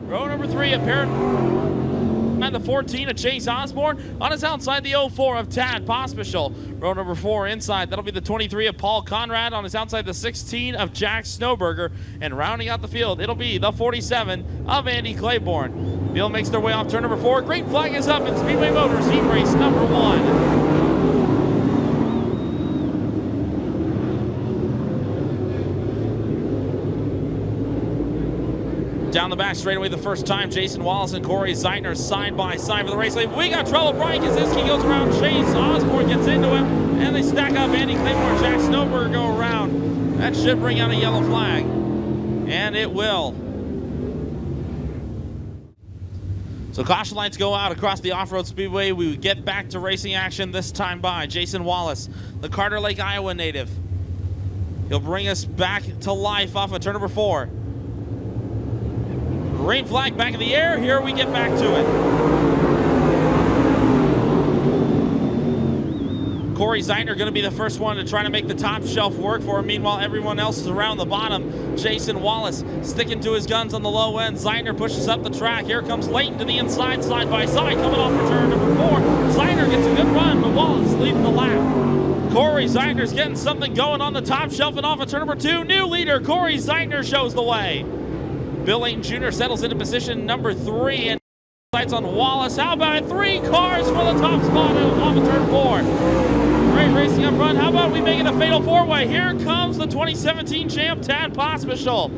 Row number 3 at pair the 14 of Chase Osborne. On his outside, the 04 of Tad Pospischal. Row number 4 inside, that'll be the 23 of Paul Conrad. On his outside, the 16 of Jack Snowberger. And rounding out the field, it'll be the 47 of Andy Claiborne. Field makes their way off turn number 4. Green flag is up in Speedway Motors heat race number 1. Down the back straightaway the first time, Jason Wallace and Corey Zeitner side by side for the race lead. We got trouble. Brian Kaczynski goes around. Chase Osborne gets into him, and they stack up. Andy Claymore and Jack Snowberger go around. That should bring out a yellow flag, and it will. So caution lights go out across the Off Road Speedway. We get back to racing action, this time by Jason Wallace, the Carter Lake, Iowa native. He'll bring us back to life off of turn number 4. Green flag back in the air. Here we get back to it. Corey Zeitner going to be the first one to try to make the top shelf work for him. Meanwhile, everyone else is around the bottom. Jason Wallace sticking to his guns on the low end. Zeitner pushes up the track. Here comes Layton to the inside, side by side, coming off for turn number 4. Zeitner gets a good run, but Wallace leads the lap. Corey Zeitner's getting something going on the top shelf and off of turn number 2. New leader, Corey Zeitner shows the way. Bill Layton Jr. settles into position number 3 and lights on Wallace. How about it? 3 cars for the top spot off of turn 4. Great racing up front. How about we make it a fatal 4-way? Here comes the 2017 champ, Tad Pospischal.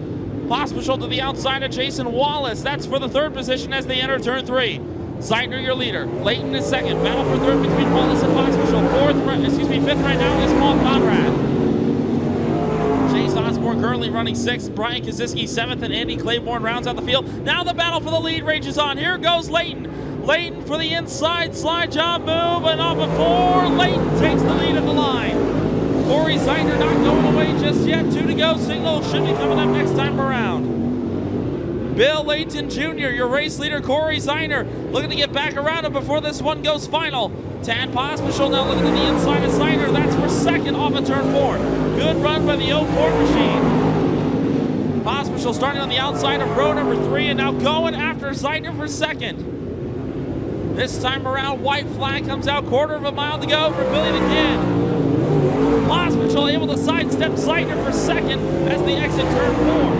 Pospischal to the outside of Jason Wallace. That's for the 3rd position as they enter turn 3. Zeitner, your leader. Layton is 2nd. Battle for 3rd between Wallace and Pospischal. 5th right now is Paul Conrad. Chase Osborne currently running 6th. Brian Kaczynski 7th, and Andy Claiborne rounds out the field. Now the battle for the lead rages on. Here goes Layton. Layton for the inside slide job move, and off of 4. Layton takes the lead at the line. Corey Zeitner not going away just yet. 2 to go. Signal should be coming up next time around. Bill Layton Jr., your race leader, Corey Zeitner, looking to get back around him before this one goes final. Tad Pospischal now looking to the inside of Zeitner. That's for 2nd off of turn 4. Good run by the 04 machine. Pospischal starting on the outside of row number 3 and now going after Zeitner for 2nd. This time around, white flag comes out, 1/4 mile to go for Billy the Kid. Pospischal able to sidestep Zeitner for 2nd as they exit turn 4.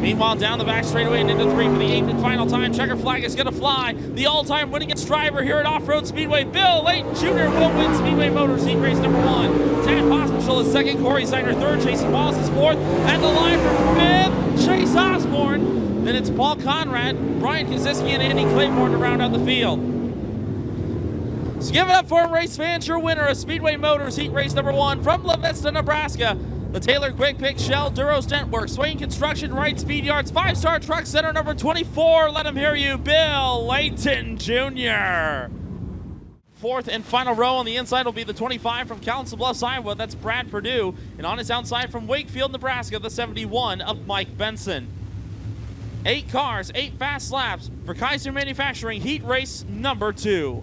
Meanwhile, down the back straightaway and into 3 for the 8th and final time. Checker flag is going to fly. The all-time winningest driver here at Off Road Speedway, Bill Layton Jr. will win Speedway Motors heat race number 1. Tad Pospischal is 2nd, Corey Zeitner 3rd, Jason Wallace is 4th, and the line for 5th, Chase Osborne. Then it's Paul Conrad, Brian Kaczynski, and Andy Claiborne to round out the field. So give it up for race fans, your winner of Speedway Motors heat race number 1 from La Vista, Nebraska. The Taylor Quick Pick Shell Duros Dent Works, Swain Construction, Wright Speed Yards, 5-star Truck Center number 24. Let him hear you, Bill Layton Jr. 4th and final row on the inside will be the 25 from Council Bluffs, Iowa. That's Brad Perdue. And on his outside from Wakefield, Nebraska, the 71 of Mike Benson. 8 cars, 8 fast laps for Kaiser Manufacturing heat race number 2.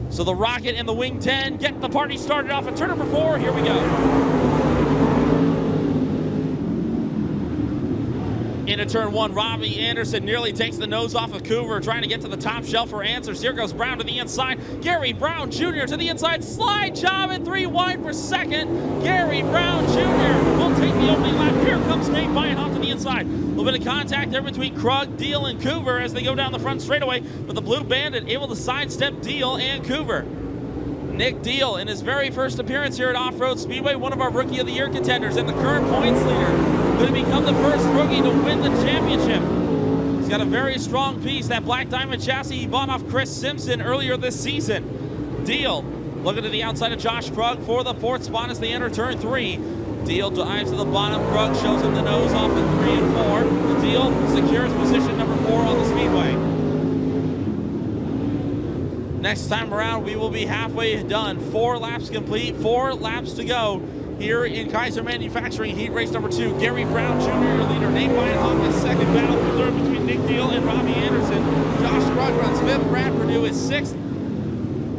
So the Rocket and the Wing 10 get the party started off at turn number 4. Here we go. Into turn 1, Robbie Anderson nearly takes the nose off of Coover, trying to get to the top shelf for answers. Here goes Brown to the inside. Gary Brown Jr. to the inside. Slide job at 3 wide for 2nd. Gary Brown Jr. will take the opening lap. Here comes Nate Beinhoff to the inside. A little bit of contact there between Krug, Deal, and Coover as they go down the front straightaway, but the Blue Bandit able to sidestep Deal and Coover. Nick Deal, in his very first appearance here at Off Road Speedway, one of our Rookie of the Year contenders and the current points leader, going to become the first rookie to win the championship. He's got a very strong piece, that Black Diamond chassis he bought off Chris Simpson earlier this season. Deal looking to the outside of Josh Krug for the 4th spot as they enter turn 3. Deal dives to the bottom. Krug shows him the nose off at 3 and 4. The Deal secures position number 4 on the speedway. Next time around, we will be halfway done. 4 laps complete, 4 laps to go here in Kaiser Manufacturing heat race number 2. Gary Brown Jr., your leader. Nate Beinhoff is 2nd. Battle for 3rd between Nick Deal and Robbie Anderson. Josh Krug runs 5th. Brad Perdue is 6th.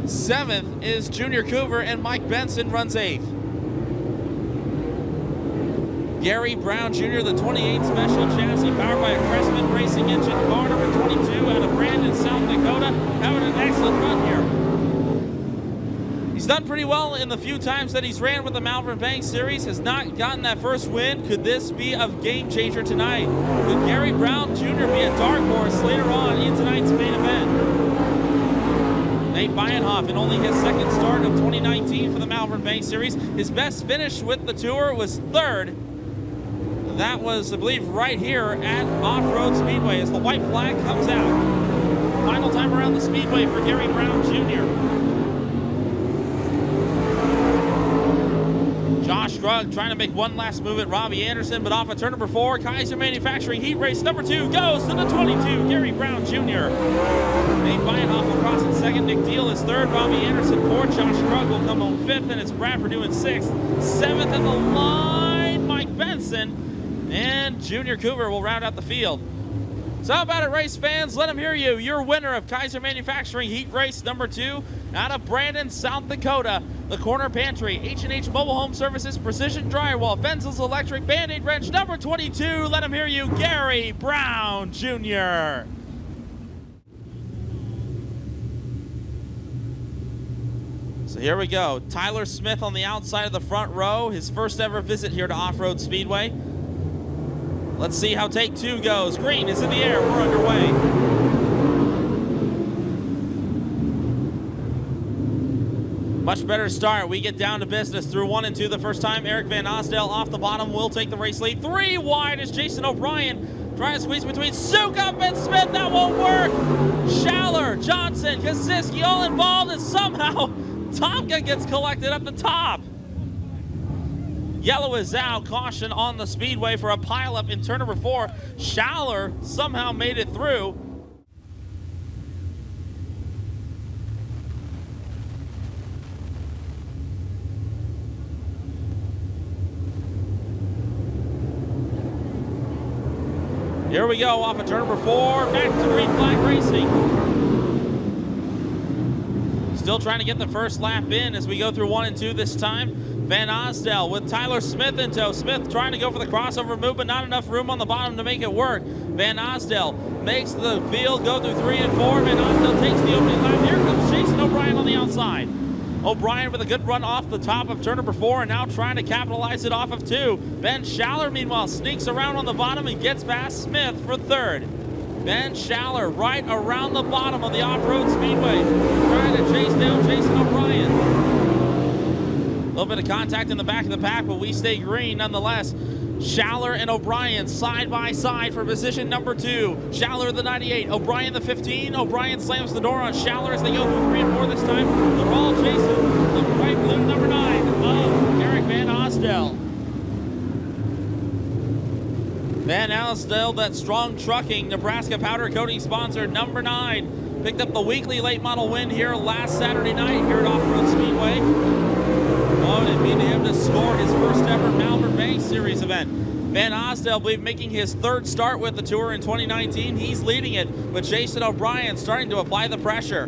7th is Junior Coover, and Mike Benson runs 8th. Gary Brown Jr., the 28 Special Chassis, powered by a Crestman Racing engine. Car number 22 out of Brandon, South Dakota, having an excellent run here. He's done pretty well in the few times that he's ran with the Malvern Banks Series, has not gotten that first win. Could this be a game changer tonight? Could Gary Brown Jr. be a dark horse later on in tonight's main event? Nate Bienhoff, in only his second start of 2019 for the Malvern Banks Series, his best finish with the tour was third. That was, I believe, right here at Off Road Speedway as the white flag comes out. Final time around the Speedway for Gary Brown Jr. Josh Grugg trying to make one last move at Robbie Anderson, but off of turn number 4, Kaiser Manufacturing Heat Race number 2 goes to the 22, Gary Brown Jr. Nate Bienhoff will cross in second, Nick Deal is third, Robbie Anderson fourth, Josh Grugg will come home fifth, and it's Brad Perdue in sixth. Seventh in the line, Mike Benson, and Junior Coover will round out the field. So how about it, race fans? Let them hear you. Your winner of Kaiser Manufacturing Heat Race number 2 out of Brandon, South Dakota. The Corner Pantry, H&H Mobile Home Services, Precision Drywall, Fenzel's Electric, Band-Aid Wrench number 22. Let them hear you, Gary Brown Jr. So here we go. Tyler Smith on the outside of the front row. His first ever visit here to Off Road Speedway. Let's see how take 2 goes. Green is in the air. We're underway. Much better start. We get down to business through 1 and 2 the first time. Eric Van Osdale off the bottom will take the race lead. 3 wide is Jason O'Brien trying to squeeze between Sukup and Smith. That won't work. Schaller, Johnson, Kosiski all involved, and somehow Tomka gets collected up the top. Yellow is out. Caution on the speedway for a pileup in turn number 4. Schaller somehow made it through. Here we go off of turn number 4. Back to green flag racing. Still trying to get the first lap in as we go through 1 and 2 this time. Van Osdale with Tyler Smith in tow. Smith trying to go for the crossover move, but not enough room on the bottom to make it work. Van Osdale makes the field go through 3 and 4. Van Osdale takes the opening lap. Here comes Jason O'Brien on the outside. O'Brien with a good run off the top of turn number 4 and now trying to capitalize it off of 2. Ben Schaller, meanwhile, sneaks around on the bottom and gets past Smith for third. Ben Schaller right around the bottom of the Off-Road Speedway, trying to chase down Jason O'Brien. A little bit of contact in the back of the pack, but we stay green nonetheless. Schaller and O'Brien side by side for position number 2. Schaller the 98, O'Brien the 15. O'Brien slams the door on Schaller as they go through 3 and 4 this time. They're all chasing the bright blue number 9 of Eric Van Osdale. Van Osdale, that Strong Trucking Nebraska powder coating sponsor, number 9, picked up the weekly late model win here last Saturday night here at Off Road Speedway. Oh, didn't mean to him to score his first ever Malvern Banks Series event. Van Osdale, I believe, making his 3rd start with the tour in 2019. He's leading it, but Jason O'Brien starting to apply the pressure.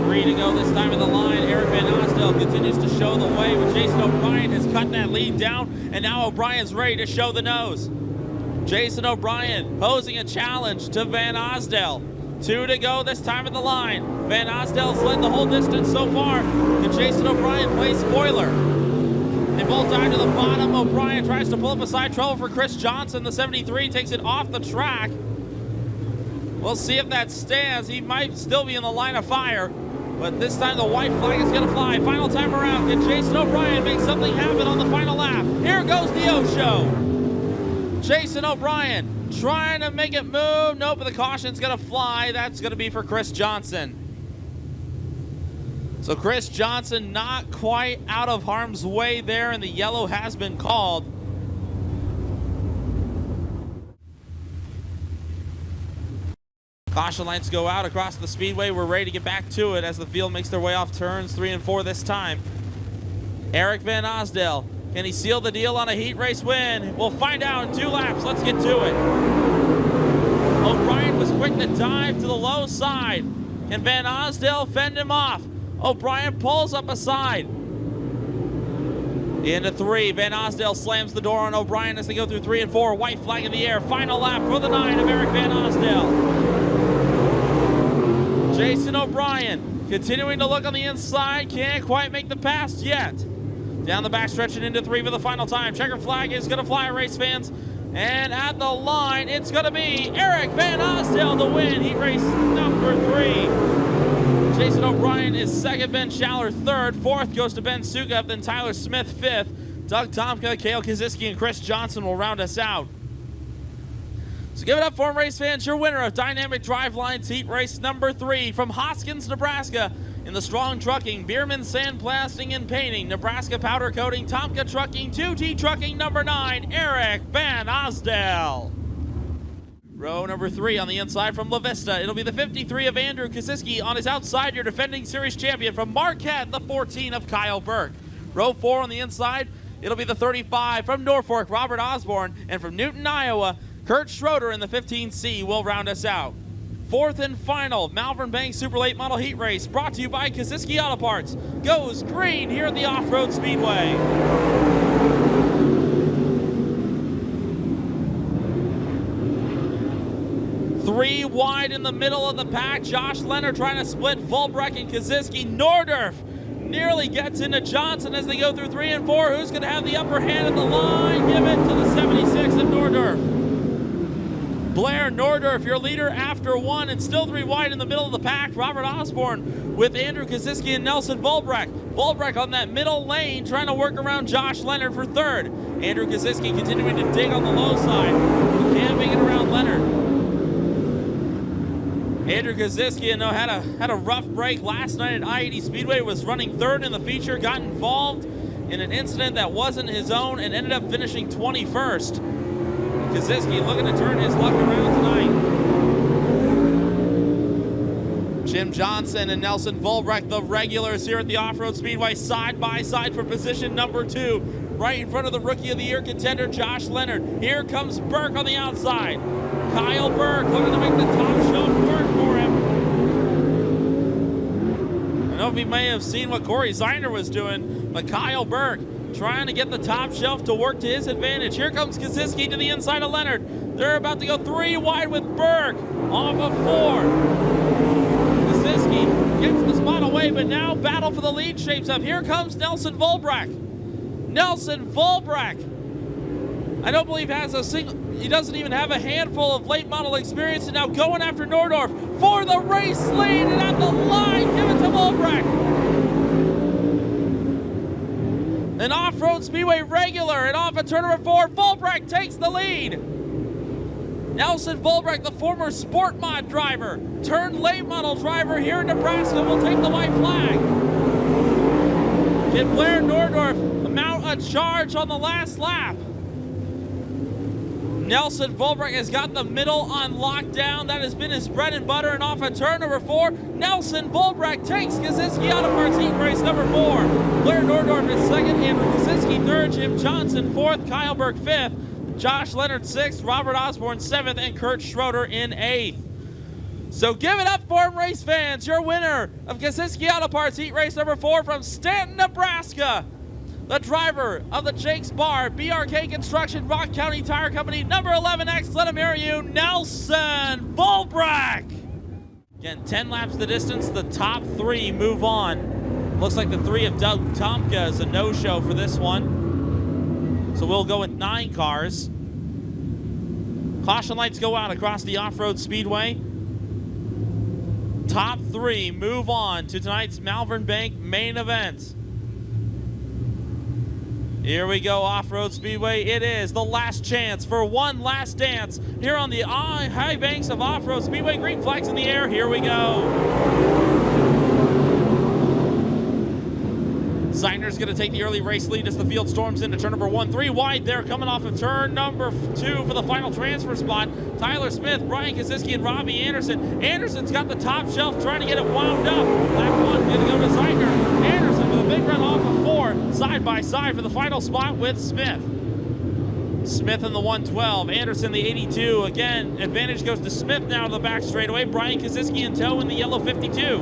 3 to go this time in the line. Eric Van Osdale continues to show the way, but Jason O'Brien has cut that lead down, and now O'Brien's ready to show the nose. Jason O'Brien posing a challenge to Van Osdale. 2 to go this time in the line. Van Osdale's led the whole distance so far. Can Jason O'Brien play spoiler? They both dive to the bottom. O'Brien tries to pull up a side trouble for Chris Johnson. The 73 takes it off the track. We'll see if that stands. He might still be in the line of fire, but this time the white flag is going to fly. Final time around. Can Jason O'Brien make something happen on the final lap? Here goes the O-Show. Jason O'Brien trying to make it move. Nope, but the caution's going to fly. That's going to be for Chris Johnson. So Chris Johnson not quite out of harm's way there, and the yellow has been called. Caution lights go out across the speedway. We're ready to get back to it as the field makes their way off turns 3 and 4 this time. Eric Van Osdale, can he seal the deal on a heat race win? We'll find out in 2 laps. Let's get to it. O'Brien was quick to dive to the low side. Can Van Osdale fend him off? O'Brien pulls up a side. Into 3, Van Osdale slams the door on O'Brien as they go through 3 and 4. White flag in the air. Final lap for the 9 of Eric Van Osdale. Jason O'Brien continuing to look on the inside. Can't quite make the pass yet. Down the backstretch and into 3 for the final time. Checker flag is going to fly, race fans. And at the line, it's going to be Eric Van Osdale to win heat race number 3. Jason O'Brien is second, Ben Schaller third, fourth goes to Ben Sukup, then Tyler Smith fifth. Doug Tomka, Cale Kaziski, and Chris Johnson will round us out. So give it up for him, race fans. Your winner of Dynamic Drivelines heat race number 3 from Hoskins, Nebraska. In the Strong Trucking, Bierman Sandblasting and Painting, Nebraska Powder Coating, Tomka Trucking, 2T Trucking number 9, Eric Van Osdale. Row number 3 on the inside from La Vista. It'll be the 53 of Andrew Kaziski. On his outside, your defending series champion from Marquette, the 14 of Kyle Burke. Row 4 on the inside, it'll be the 35 from Norfolk, Robert Osborne. And from Newton, Iowa, Kurt Schroeder in the 15C will round us out. Fourth and final Malvern Bank Super Late Model Heat Race, brought to you by Kaziski Auto Parts, goes green here at the Off Road Speedway. 3 wide in the middle of the pack. Josh Leonard trying to split Volbrecht and Kaziski. Nordorf nearly gets into Johnson as they go through 3 and 4. Who's going to have the upper hand at the line? Give it to the 76 of Nordorf. Blair Nordorf, your leader after 1, and still 3 wide in the middle of the pack. Robert Osborne with Andrew Kaziski and Nelson Volbrecht. Volbrecht on that middle lane trying to work around Josh Leonard for 3rd. Andrew Kaziski continuing to dig on the low side. He can't make it around Leonard. Andrew Kaziski had a rough break last night at I-80 Speedway, was running 3rd in the feature, got involved in an incident that wasn't his own, and ended up finishing 21st. Kaziski looking to turn his luck around tonight. Jim Johnson and Nelson Volbrecht, the regulars here at the Off Road Speedway, side by side for position number 2. Right in front of the Rookie of the Year contender, Josh Leonard. Here comes Burke on the outside. Kyle Burke looking to make the top shelf work for him. I don't know if you may have seen what Corey Zeiner was doing, but Kyle Burke trying to get the top shelf to work to his advantage. Here comes Kaziski to the inside of Leonard. They're about to go 3 wide with Burke off of 4. Kaziski gets the spot away, but now battle for the lead shapes up. Here comes Nelson Volbrecht. Nelson Volbrecht, I don't believe has a single, he doesn't even have a handful of late model experience, and now going after Nordorf for the race lead, and at the line, give it to Volbrecht. An Off Road Speedway regular, and off at turn number 4, Volbrecht takes the lead. Nelson Volbrecht, the former Sport Mod driver, turned late model driver here in Nebraska, will take the white flag. Can Blair Nordorf mount a charge on the last lap? Nelson Volbrecht has got the middle on lockdown. That has been his bread and butter. And off at turn number 4, Nelson Volbrecht takes Kaziski Auto Parts heat race number 4. Blair Nordorf is 2nd, Andrew Kaziski 3rd, Jim Johnson 4th, Kyle Burke 5th, Josh Leonard 6th, Robert Osborne 7th, and Kurt Schroeder in 8th. So give it up for him, race fans. Your winner of Kaziski Auto Parts heat race number 4 from Stanton, Nebraska, the driver of the Jake's Bar, BRK Construction, Rock County Tire Company, number 11X, let him hear you, Nelson Volbrecht. Again, 10 laps the distance, the top 3 move on. Looks like the 3 of Doug Tomka is a no-show for this one. So we'll go with 9 cars. Caution lights go out across the Off Road Speedway. Top 3 move on to tonight's Malvern Bank main event. Here we go, Off Road Speedway. It is the last chance for one last dance here on the high banks of Off Road Speedway. Green flags in the air. Here we go. Zeiner's going to take the early race lead as the field storms into turn number 1. 3 wide there, coming off of turn number 2 for the final transfer spot. Tyler Smith, Brian Kaziski, and Robbie Anderson. Anderson's got the top shelf, trying to get it wound up. Lap 1 going to go to Zeiner. Anderson with a big run off of 4, side by side for the final spot with Smith. Smith in the 112, Anderson the 82. Again, advantage goes to Smith now to the back straightaway. Brian Kaziski in tow in the yellow 52.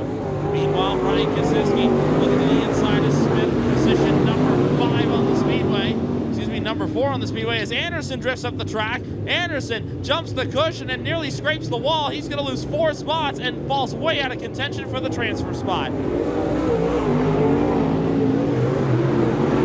Meanwhile, Brian Kaziski looking to the inside of Smith for position number 5 on the speed number 4 on the speedway as Anderson drifts up the track. Anderson jumps the cushion and nearly scrapes the wall. He's going to lose 4 spots and falls way out of contention for the transfer spot.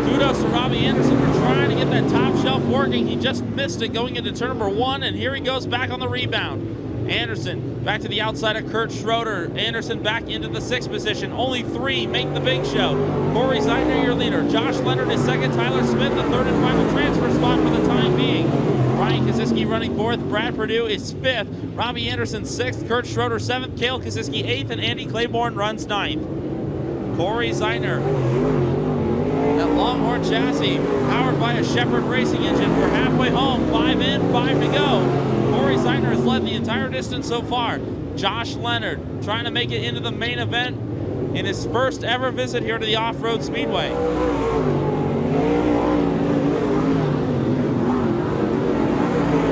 Kudos to Robbie Anderson for trying to get that top shelf working. He just missed it going into turn number 1, and here he goes back on the rebound. Anderson back to the outside of Kurt Schroeder. Anderson back into the 6th position. Only 3 make the big show. Corey Zeidner, your leader. Josh Leonard is 2nd. Tyler Smith, the 3rd and final transfer spot for the time being. Ryan Kosiski running 4th. Brad Perdue is 5th. Robbie Anderson 6th. Kurt Schroeder 7th. Cale Kosiski 8th. And Andy Claiborne runs 9th. Corey Zeidner. That Longhorn chassis powered by a Shepherd racing engine. We're halfway home. 5 in, 5 to go. Corey Zeidner has led the entire distance so far. Josh Leonard trying to make it into the main event in his first ever visit here to the Off Road Speedway.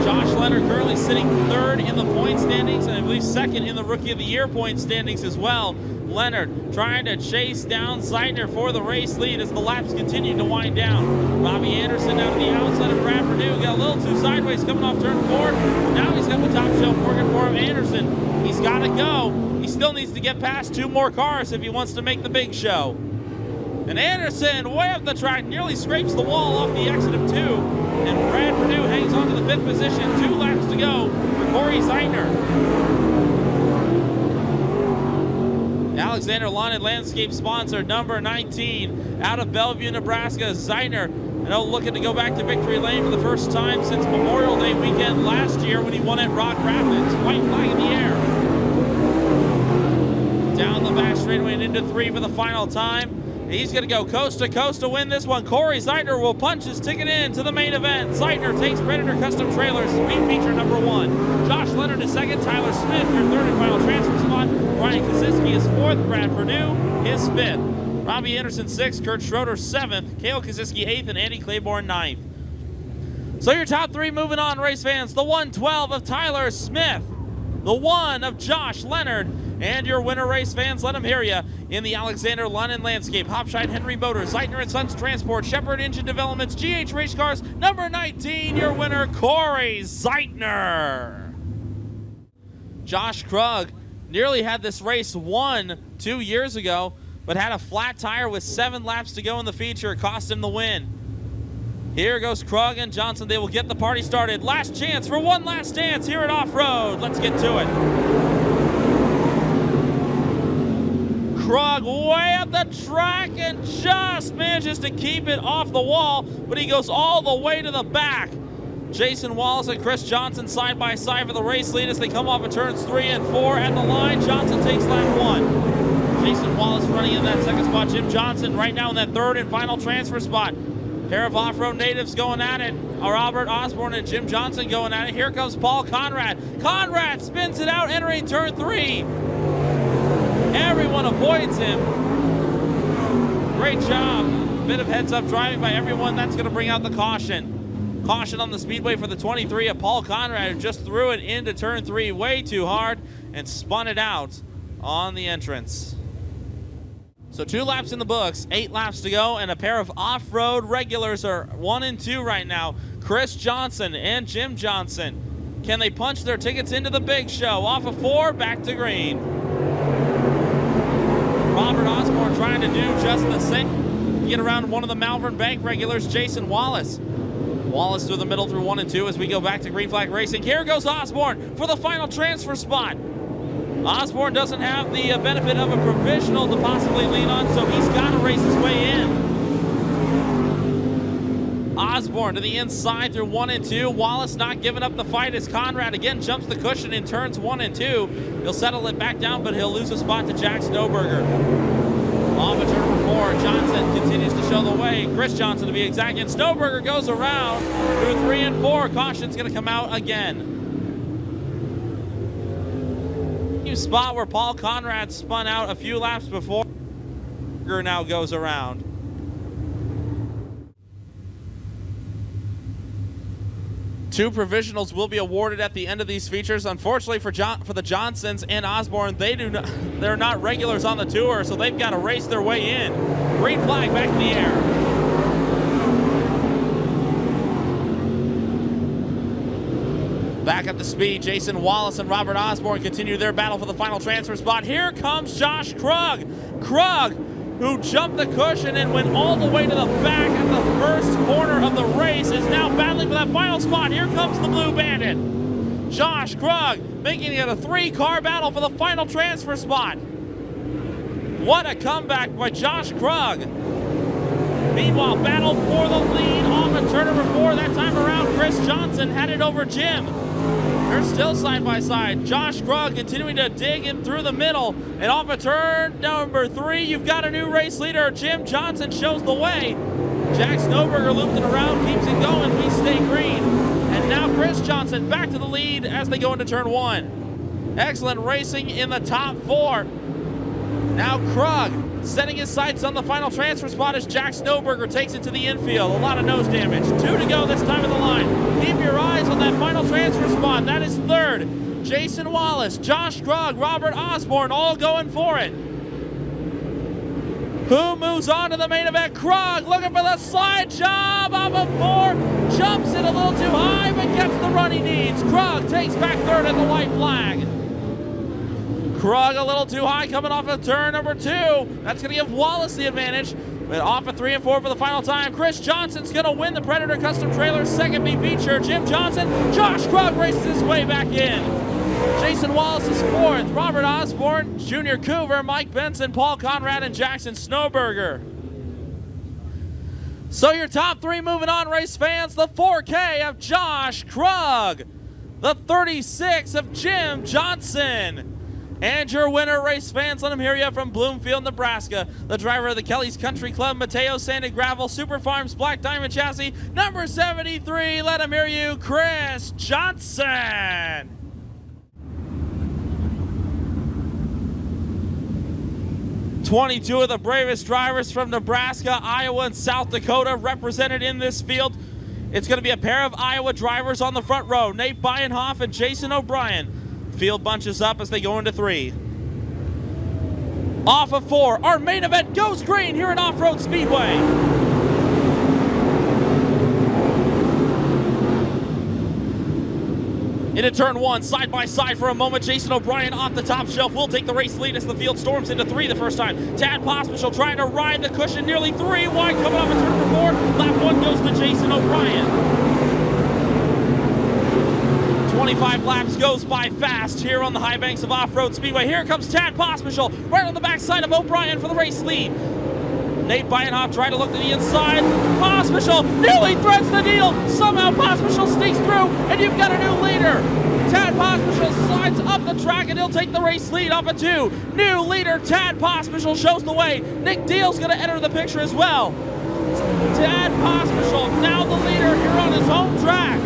Josh Leonard currently sitting 3rd in the point standings, and I believe 2nd in the Rookie of the Year point standings as well. Leonard trying to chase down Zeidner for the race lead as the laps continue to wind down. Robbie Anderson down to the outside of Brad Perdue. Got a little too sideways coming off turn 4. Now he's got the top shelf working for him. Anderson, he's got to go. He still needs to get past 2 more cars if he wants to make the big show. And Anderson, way up the track, nearly scrapes the wall off the exit of 2. And Brad Perdue hangs on to the 5th position. 2 laps to go for Corey Zeidner. Alexander Lawn & Landscape sponsor number 19 out of Bellevue, Nebraska. Zeidner, looking to go back to victory lane for the first time since Memorial Day weekend last year when he won at Rock Rapids. White flag in the air. Down the back straightaway and into 3 for the final time. He's going to go coast to coast to win this one. Corey Zeidner will punch his ticket in to the main event. Zeidner takes Predator Custom Trailers, speed feature number 1. Josh Leonard is 2nd. Tyler Smith, your 3rd and final transfer spot. Ryan Kosiski is 4th. Brad Perdue is 5th. Robbie Anderson 6th. Kurt Schroeder 7th. Cale Kosiski 8th. And Andy Claiborne 9th. So your top 3 moving on, race fans. The 112 of Tyler Smith. The 1 of Josh Leonard. And your winner, race fans, let them hear you in the Alexander Lawn & Landscape, Hopshide Henry Motors, Zeidner & Sons Transport, Shepherd Engine Developments, GH Race Cars, number 19, your winner, Corey Zeidner. Josh Krug nearly had this race won 2 years ago, but had a flat tire with 7 laps to go in the feature. It cost him the win. Here goes Krug and Johnson. They will get the party started. Last chance for one last dance here at Off Road. Let's get to it. Krug way up the track and just manages to keep it off the wall, but he goes all the way to the back. Jason Wallace and Chris Johnson side by side for the race lead as they come off of turns 3 and 4 at the line. Johnson takes lap 1. Jason Wallace running in that 2nd spot. Jim Johnson right now in that 3rd and final transfer spot. Pair of off-road natives going at it. Robert Osborne and Jim Johnson going at it. Here comes Paul Conrad. Conrad spins it out entering turn 3. Everyone avoids him. Great job. Bit of heads-up driving by everyone. That's going to bring out the caution. Caution on the speedway for the 23 of Paul Conrad, who just threw it into turn 3 way too hard and spun it out on the entrance. So 2 laps in the books, 8 laps to go, and a pair of off-road regulars are 1 and 2 right now. Chris Johnson and Jim Johnson. Can they punch their tickets into the big show? Off of 4, back to green. Robert Osborne trying to do just the same. Get around one of the Malvern Bank regulars, Jason Wallace. Wallace through the middle through 1 and 2 as we go back to green flag racing. Here goes Osborne for the final transfer spot. Osborne doesn't have the benefit of a provisional to possibly lean on, so he's got to race his way in. Osborne to the inside through 1 and 2. Wallace not giving up the fight as Conrad again jumps the cushion in turns 1 and 2. He'll settle it back down, but he'll lose a spot to Jack Snowberger. On to turn number 4, Johnson continues to show the way. Chris Johnson to be exact, and Snowberger goes around through 3 and 4. Caution's going to come out again. New spot where Paul Conrad spun out a few laps before. Now goes around. Two provisionals will be awarded at the end of these features. Unfortunately for the Johnsons and Osborne, they're not regulars on the tour, so they've got to race their way in. Green flag back in the air. Back up to speed, Jason Wallace and Robert Osborne continue their battle for the final transfer spot. Here comes Josh Krug. Krug, who jumped the cushion and went all the way to the back at the first corner of the race, is now battling for that final spot. Here comes the Blue Bandit. Josh Krug making it a 3-car battle for the final transfer spot. What a comeback by Josh Krug. Meanwhile, battle for the lead off of turn number 4. That time around, Chris Johnson had it over Jim. They're still side by side. Josh Krug continuing to dig in through the middle. And off of turn number 3, you've got a new race leader. Jim Johnson shows the way. Jack Snowberger looped it around, keeps it going. We stay green. And now Chris Johnson back to the lead as they go into turn 1. Excellent racing in the top 4. Now Krug setting his sights on the final transfer spot as Jack Snowberger takes it to the infield. A lot of nose damage. 2 to go this time of the line. Keep your eyes on that final transfer spot. That is 3rd. Jason Wallace, Josh Krug, Robert Osborne all going for it. Who moves on to the main event? Krug looking for the slide job off of 4. Jumps it a little too high, but gets the run he needs. Krug takes back 3rd at the white flag. Krug a little too high coming off of turn number 2. That's going to give Wallace the advantage. But off of 3 and 4 for the final time. Chris Johnson's going to win the Predator Custom Trailer second B feature. Jim Johnson, Josh Krug races his way back in. Jason Wallace is 4th. Robert Osborne, Junior Coover, Mike Benson, Paul Conrad, and Jackson Snowberger. So your top 3 moving on, race fans. The 4K of Josh Krug. The 36 of Jim Johnson. And your winner, race fans, let him hear you from Bloomfield, Nebraska. The driver of the Kelly's Country Club, Mateo Sanded Gravel Super Farms Black Diamond Chassis, number 73. Let him hear you, Chris Johnson. "22 of the bravest drivers from Nebraska, Iowa, and South Dakota represented in this field. It's going to be a pair of Iowa drivers on the front row, Nate Bienhoff and Jason O'Brien. Field bunches up as they go into 3. Off of 4, our main event goes green here at Off Road Speedway. Into turn 1, side by side for a moment. Jason O'Brien off the top shelf will take the race lead as the field storms into 3 the first time. Tad Pospischal trying to ride the cushion, nearly 3 wide coming off of turn number 4. Lap 1 goes to Jason O'Brien. 25 laps goes by fast here on the high banks of Off Road Speedway. Here comes Tad Pospischal right on the backside of O'Brien for the race lead. Nate Bienhoff trying to look to the inside. Pospischal nearly threads the needle. Somehow Pospischal sneaks through, and you've got a new leader. Tad Pospischal slides up the track, and he'll take the race lead off of 2. New leader Tad Pospischal shows the way. Nick Deal's going to enter the picture as well. Tad Pospischal now the leader here on his home track.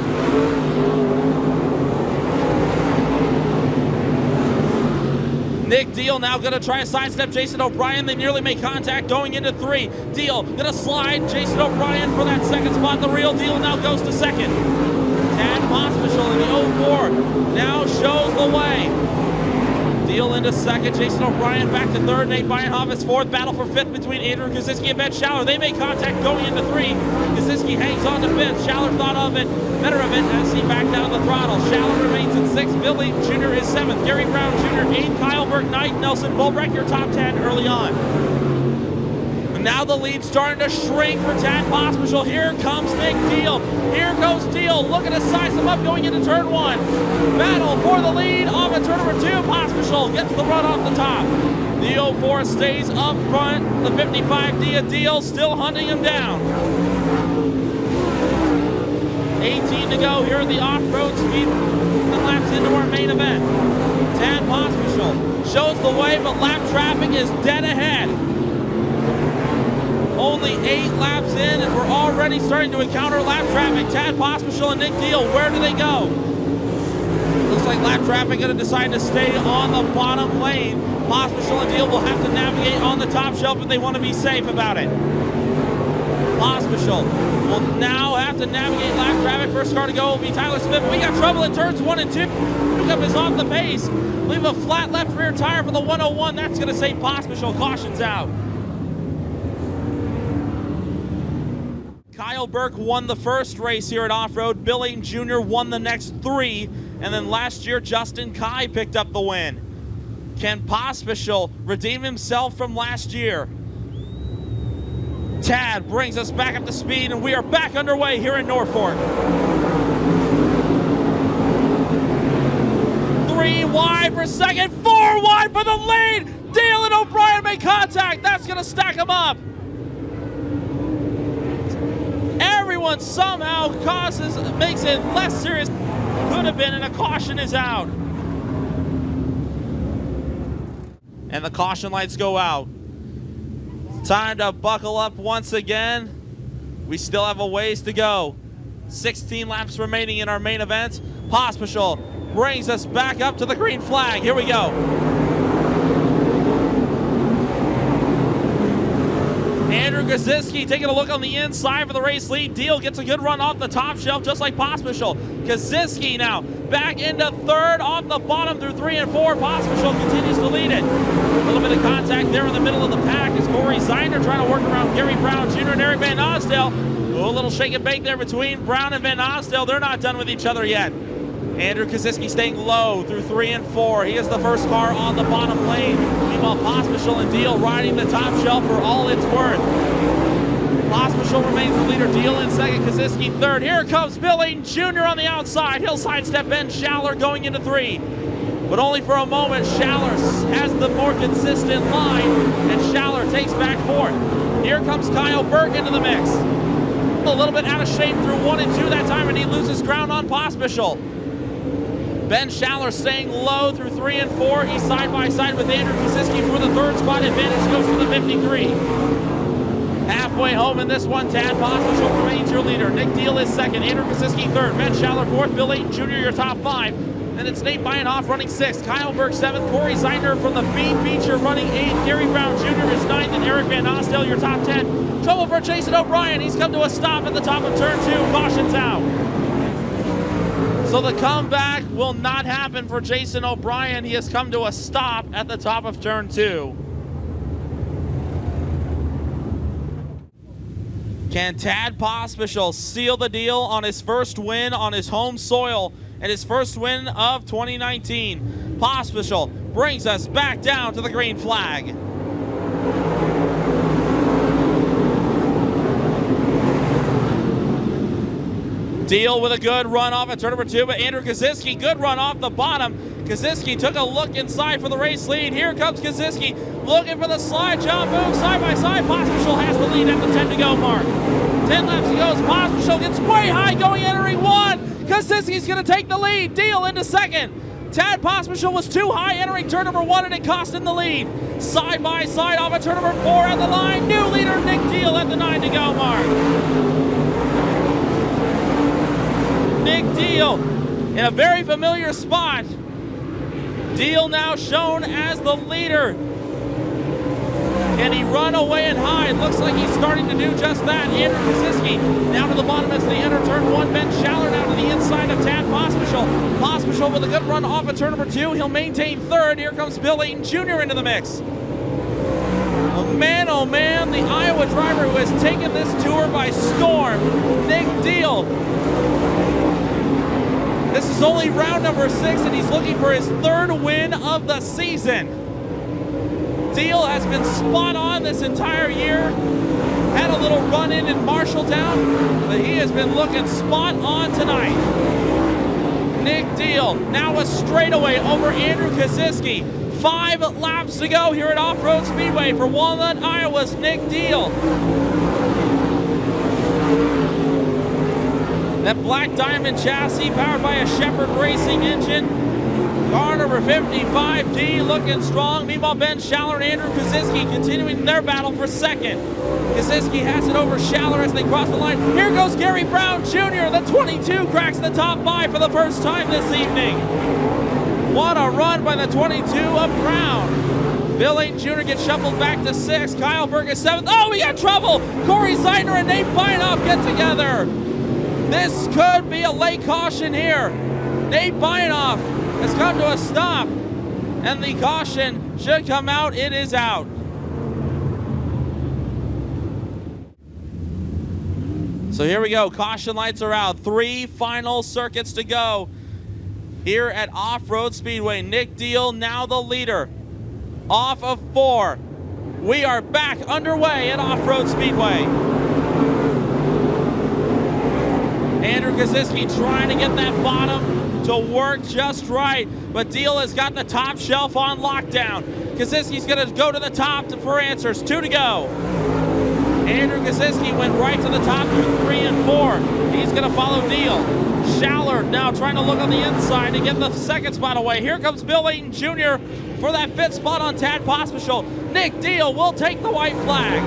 Nick Deal now going to try to sidestep Jason O'Brien. They nearly make contact going into 3. Deal going to slide Jason O'Brien for that second spot. The real Deal now goes to 2nd. Tad Pospischal in the 04 now shows the way. Deal into 2nd. Jason O'Brien back to 3rd. Nate Bienhoff is 4th. Battle for 5th between Andrew Koziski and Ben Schaller. They make contact going into 3. Koziski hangs on to 5th. Schaller thought of it, better of it as he backed down the throttle. Schaller remains in 6th. Billy Jr. is 7th. Gary Brown Jr. 8th. Kyle Burke 9th. Nelson Volbrecht your top 10 early on. And now the lead starting to shrink for Tad Pospischal. Here comes Nick Deal. Here goes Deal looking to size him up going into turn 1. Battle for the lead off of turn number 2. Pospischal gets the run off the top. The 04 stays up front. The 55D of Deal still hunting him down. 18 to go here at the Off-Road Speed. The laps into our main event. Tad Pospischal shows the way, but lap traffic is dead ahead. Only 8 laps in, and we're already starting to encounter lap traffic. Tad Pospischal and Nick Deal, where do they go? Looks like lap traffic going to decide to stay on the bottom lane. Pospischal and Deal will have to navigate on the top shelf if they want to be safe about it. Pospischal will now have to navigate lap traffic. First car to go will be Tyler Smith. We got trouble in turns 1 and 2. Pickup is off the pace. Leave a flat left rear tire for the 101. That's going to save Pospischal. Caution's out. Kyle Burke won the first race here at Off-Road. Bill Ayton Jr. won the next 3. And then last year, Justin Kai picked up the win. Can Pospisil redeem himself from last year? Tad brings us back up to speed, and we are back underway here in Norfolk. 3 wide for second, 4 wide for the lead. Deal and O'Brien make contact. That's going to stack them up. Everyone somehow makes it less serious. Could have been, and a caution is out. And the caution lights go out. Time to buckle up once again. We still have a ways to go. 16 laps remaining in our main event. Pospisil brings us back up to the green flag. Here we go. Andrew Kaczynski taking a look on the inside for the race lead. Deal gets a good run off the top shelf, just like Pospisil. Kaczynski now back into third off the bottom through 3 and 4. Pospisil continues to lead it. A little bit of contact there in the middle of the pack as Corey Zeiner trying to work around Gary Brown Jr. and Eric Van Osdale. A little shake and bake there between Brown and Van Osdale. They're not done with each other yet. Andrew Kaczynski staying low through 3 and 4. He is the first car on the bottom lane. Meanwhile, Pospisil and Deal riding the top shelf for all it's worth. Pospisil remains the leader. Deal in second, Kaczynski third. Here comes Bill Ayton Jr. on the outside. He'll sidestep Ben Schaller going into 3. But only for a moment. Schaller has the more consistent line, and Schaller takes back 4th. Here comes Kyle Burke into the mix. A little bit out of shape through 1 and 2 that time, and he loses ground on Pospisil. Ben Schaller staying low through 3 and 4. He's side by side with Andrew Kaczynski for the 3rd spot. Advantage goes to the 53. Halfway home in this one, Tad Pospisil remains your leader. Nick Deal is second. Andrew Kaczynski third. Ben Schaller fourth. Bill Ayton Jr. your top 5. Then it's Nate Bionoff running 6th. Kyle Burke 7th. Corey Zeiner from the B feature running 8th. Gary Brown Jr. is 9th. And Eric Van Osdale your top 10. Trouble for Jason O'Brien. He's come to a stop at the top of turn 2. Caution's out. So the comeback will not happen for Jason O'Brien. He has come to a stop at the top of turn 2. Can Tad Pospisil seal the deal on his first win on his home soil and his first win of 2019? Pospisil brings us back down to the green flag. Deal with a good run off at turn number 2, but Andrew Kaczynski, good run off the bottom. Kaczynski took a look inside for the race lead. Here comes Kaczynski, looking for the slide jump move, side by side. Pospisil has the lead at the 10 to go mark. 10 laps he goes. Pospisil gets way high going, entering 1. Kaczynski's going to take the lead. Deal into second. Tad Pospisil was too high entering turn number 1, and it cost him the lead. Side by side off at turn number 4 at the line. New leader Nick Deal at the 9 to go mark. Nick Deal in a very familiar spot. Deal now shown as the leader. Can he run away and hide? Looks like he's starting to do just that. Andrew Kaczynski down to the bottom as they enter turn 1. Ben Schaller now to the inside of Tad Pospisil. Pospisil with a good run off of turn number 2. He'll maintain 3rd. Here comes Bill Ayton Jr. into the mix. Oh man, the Iowa driver who has taken this tour by storm, Nick Deal. This is only round number 6, and he's looking for his 3rd win of the season. Deal has been spot on this entire year. Had a little run in Marshalltown, but he has been looking spot on tonight. Nick Deal now a straightaway over Andrew Kaczynski. 5 laps to go here at Off Road Speedway for Walnut, Iowa's Nick Deal. That black diamond chassis powered by a Shepherd Racing engine. Car number 55D looking strong. Meanwhile, Ben Schaller and Andrew Kaczynski continuing their battle for 2nd. Kaczynski has it over Schaller as they cross the line. Here goes Gary Brown Jr. The 22 cracks the top 5 for the first time this evening. What a run by the 22 of Brown. Bill Ayton Jr. gets shuffled back to 6th. Kyle Burke is 7th. Oh, we got trouble. Corey Zeiner and Nate Bionoff get together. This could be a late caution here. Nate Bionoff has come to a stop, and the caution should come out. It is out. So here we go. Caution lights are out. 3 final circuits to go. here at Off Road Speedway. Nick Deal now the leader, off of 4. We are back underway at Off Road Speedway. Andrew Koziski trying to get that bottom to work just right, but Deal has got the top shelf on lockdown. Koziski's going to go to the top for answers. 2 to go. Andrew Koziski went right to the top through 3 and 4. He's going to follow Deal. Schallert now trying to look on the inside to get the second spot away. Here comes Bill Layton Jr. for that 5th spot on Tad Pospisil. Nick Deal will take the white flag.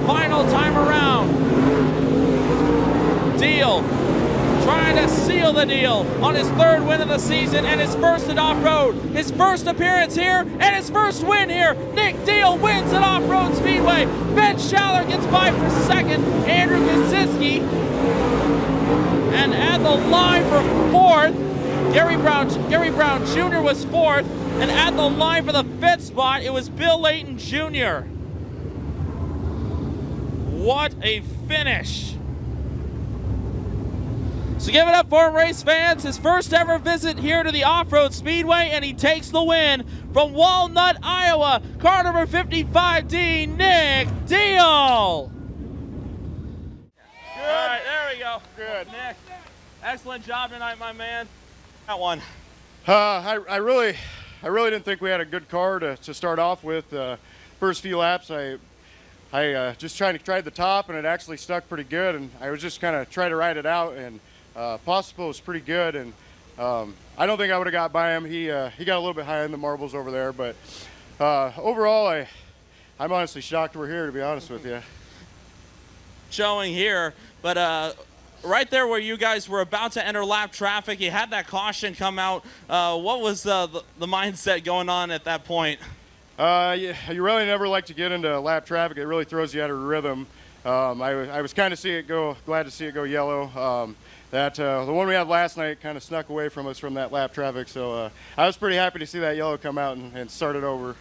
Final time around. Deal trying to seal the deal on his 3rd win of the season and his 1st at off-road. His 1st appearance here and his 1st win here. Nick Deal wins at Off Road Speedway. Ben Schallert gets by for 2nd. Andrew Koziski. And at the line for 4th, Gary Brown Jr. was 4th. And at the line for the 5th spot, it was Bill Layton Jr. What a finish. So give it up for him, race fans. His first ever visit here to the Off Road Speedway, and he takes the win from Walnut, Iowa. Car number 55D, Nick Deal. Good. All right, there we go. Good. Nick, excellent job tonight, my man. That one. I really didn't think we had a good car to start off with. First few laps, I just tried the top, and it actually stuck pretty good, and I was just kind of trying to ride it out, and Pospisil was pretty good, and I don't think I would have got by him. He got a little bit high in the marbles over there, but overall, I'm honestly shocked we're here, to be honest with you. Showing here, but right there where you guys were about to enter lap traffic, you had that caution come out. What was the mindset going on at that point? Yeah, you really never like to get into lap traffic. It really throws you out of rhythm. I was kind of glad to see it go yellow. The one we had last night kind of snuck away from us from that lap traffic, so I was pretty happy to see that yellow come out and start it over.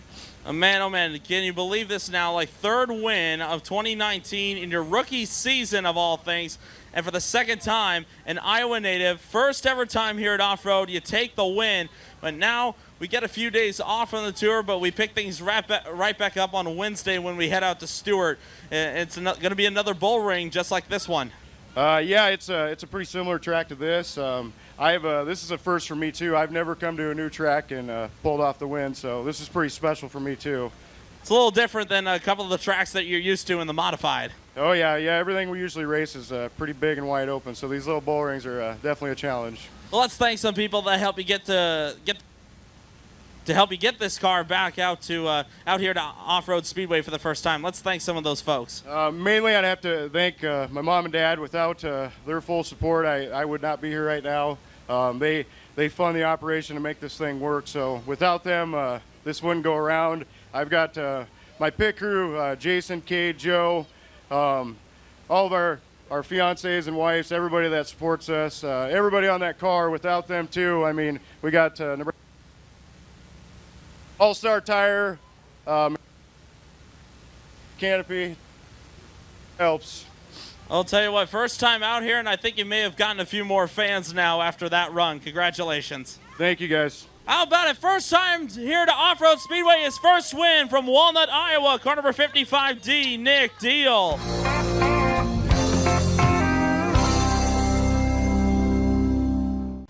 Man, oh man, can you believe this now? Like 3rd win of 2019 in your rookie season of all things, and for the 2nd time, an Iowa native, 1st ever time here at Off Road, you take the win, but now we get a few days off on the tour, but we pick things right back up on Wednesday when we head out to Stewart. It's going to be another bull ring just like this one. Yeah, it's a pretty similar track to this. This is a first for me too. I've never come to a new track and pulled off the win, so this is pretty special for me too. It's a little different than a couple of the tracks that you're used to in the modified. Oh yeah, everything we usually race is pretty big and wide open, so these little bull rings are definitely a challenge. Well, let's thank some people that help you get this car back out here to Off Road Speedway for the first time. Let's thank some of those folks. Mainly, I'd have to thank my mom and dad. Without their full support, I would not be here right now. They fund the operation to make this thing work. So without them, this wouldn't go around. I've got my pit crew, Jason, Cade, Joe, all of our fiancés and wives, everybody that supports us, everybody on that car. Without them too, I mean, we got All-Star Tire, Canopy, helps. I'll tell you what, first time out here, and I think you may have gotten a few more fans now after that run. Congratulations. Thank you, guys. How about it? First time here to Off Road Speedway, his first win from Walnut, Iowa, car number 55D, Nick Deal.